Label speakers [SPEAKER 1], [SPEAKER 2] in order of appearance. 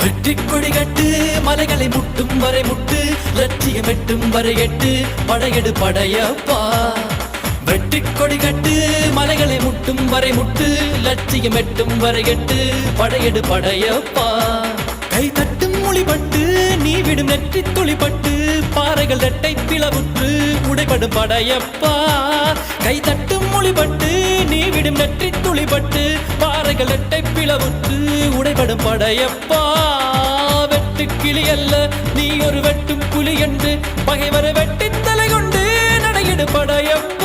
[SPEAKER 1] வெற்றி கொடி கட்டு மலைகளை முட்டும் வரை முட்டு லட்சியம் எட்டும் வரை எட்டு படையெடு படையப்பா வெற்றி கொடி கட்டு மலைகளை முட்டும் வரை முட்டு லட்சியம் எட்டும் வரை எட்டு படையெடு படையப்பா கை தட்டும் மொழிபட்டு நீ விடும் நெற்றி துளிப்பட்டு பாறைகள் ரெட்டை பிளவுற்று உடைபடும் படையப்பா கை தட்டும் மொழிபட்டு நீ விடும் நெற்றி துளிப்பட்டு பாறைகள் ரெட்டை பிளவுற்று உடைபடும் படையப்பா வெட்டு கிளி அல்ல நீ ஒரு வெட்டும் புலி என்று பகைவரை வெட்டி தலை கொண்டு நடையிடு படையப்பா